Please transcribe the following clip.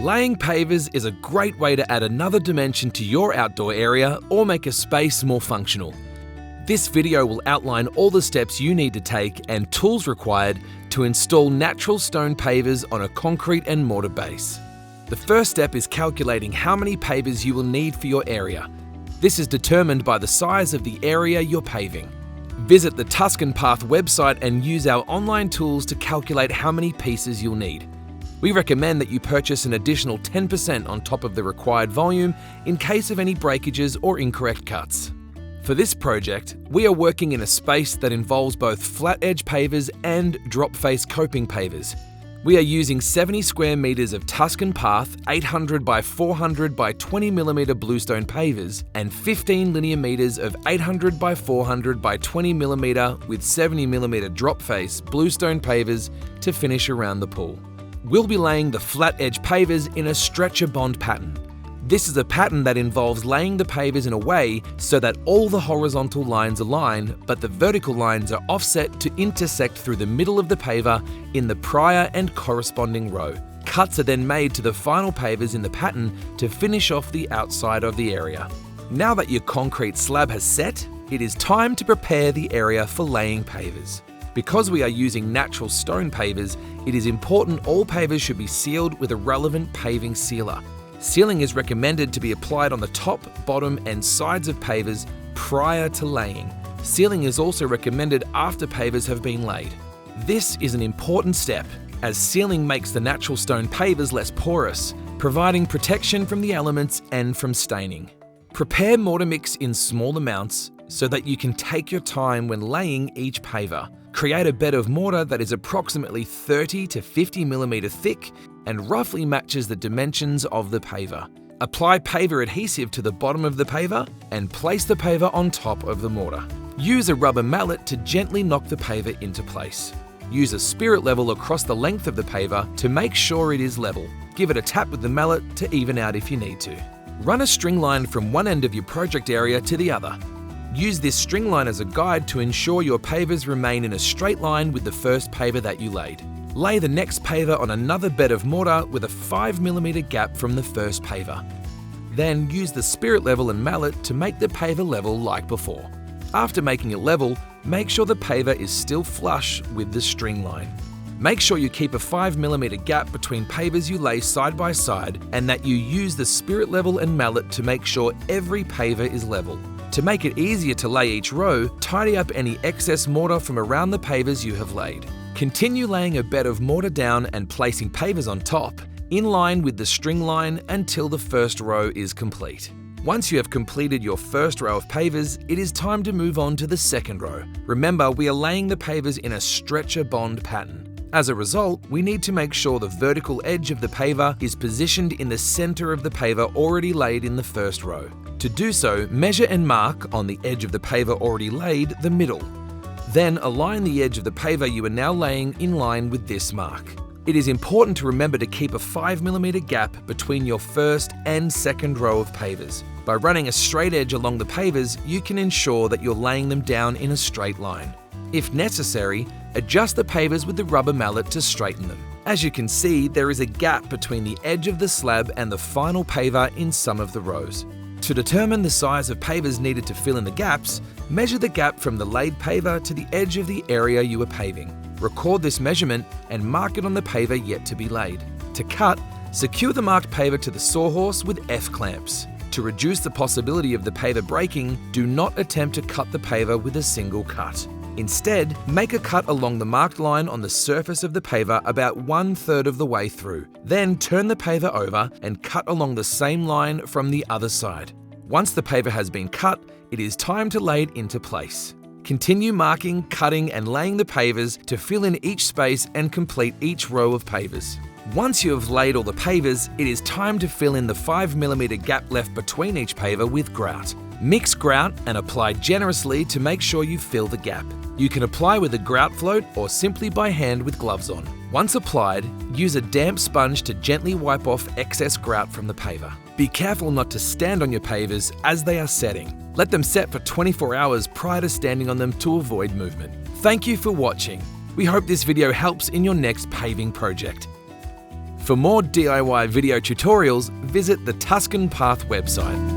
Laying pavers is a great way to add another dimension to your outdoor area or make a space more functional. This video will outline all the steps you need to take and tools required to install natural stone pavers on a concrete and mortar base. The first step is calculating how many pavers you will need for your area. This is determined by the size of the area you're paving. Visit the Tuscan Path website and use our online tools to calculate how many pieces you'll need. We recommend that you purchase an additional 10% on top of the required volume in case of any breakages or incorrect cuts. For this project, we are working in a space that involves both flat edge pavers and drop face coping pavers. We are using 70 square meters of Tuscan Path 800 by 400 by 20 millimeter bluestone pavers and 15 linear meters of 800 by 400 by 20 millimeter with 70 millimeter drop face bluestone pavers to finish around the pool. We'll be laying the flat edge pavers in a stretcher bond pattern. This is a pattern that involves laying the pavers in a way so that all the horizontal lines align, but the vertical lines are offset to intersect through the middle of the paver in the prior and corresponding row. Cuts are then made to the final pavers in the pattern to finish off the outside of the area. Now that your concrete slab has set, it is time to prepare the area for laying pavers. Because we are using natural stone pavers, it is important all pavers should be sealed with a relevant paving sealer. Sealing is recommended to be applied on the top, bottom and sides of pavers prior to laying. Sealing is also recommended after pavers have been laid. This is an important step, as sealing makes the natural stone pavers less porous, providing protection from the elements and from staining. Prepare mortar mix in small amounts so that you can take your time when laying each paver. Create a bed of mortar that is approximately 30 to 50 millimeter thick and roughly matches the dimensions of the paver. Apply paver adhesive to the bottom of the paver and place the paver on top of the mortar. Use a rubber mallet to gently knock the paver into place. Use a spirit level across the length of the paver to make sure it is level. Give it a tap with the mallet to even out if you need to. Run a string line from one end of your project area to the other. Use this string line as a guide to ensure your pavers remain in a straight line with the first paver that you laid. Lay the next paver on another bed of mortar with a 5 millimeter gap from the first paver. Then use the spirit level and mallet to make the paver level like before. After making it level, make sure the paver is still flush with the string line. Make sure you keep a 5 millimeter gap between pavers you lay side by side and that you use the spirit level and mallet to make sure every paver is level. To make it easier to lay each row, tidy up any excess mortar from around the pavers you have laid. Continue laying a bed of mortar down and placing pavers on top, in line with the string line until the first row is complete. Once you have completed your first row of pavers, it is time to move on to the second row. Remember, we are laying the pavers in a stretcher bond pattern. As a result, we need to make sure the vertical edge of the paver is positioned in the center of the paver already laid in the first row. To do so, measure and mark on the edge of the paver already laid the middle. Then align the edge of the paver you are now laying in line with this mark. It is important to remember to keep a 5 millimeter gap between your first and second row of pavers. By running a straight edge along the pavers, you can ensure that you're laying them down in a straight line. If necessary, adjust the pavers with the rubber mallet to straighten them. As you can see, there is a gap between the edge of the slab and the final paver in some of the rows. To determine the size of pavers needed to fill in the gaps, measure the gap from the laid paver to the edge of the area you are paving. Record this measurement and mark it on the paver yet to be laid. To cut, secure the marked paver to the sawhorse with F-clamps. To reduce the possibility of the paver breaking, do not attempt to cut the paver with a single cut. Instead, make a cut along the marked line on the surface of the paver about 1/3 of the way through. Then turn the paver over and cut along the same line from the other side. Once the paver has been cut, it is time to lay it into place. Continue marking, cutting and laying the pavers to fill in each space and complete each row of pavers. Once you have laid all the pavers, it is time to fill in the 5 millimeter gap left between each paver with grout. Mix grout and apply generously to make sure you fill the gap. You can apply with a grout float or simply by hand with gloves on. Once applied, use a damp sponge to gently wipe off excess grout from the paver. Be careful not to stand on your pavers as they are setting. Let them set for 24 hours prior to standing on them to avoid movement. Thank you for watching. We hope this video helps in your next paving project. For more DIY video tutorials, visit the Tuscan Path website.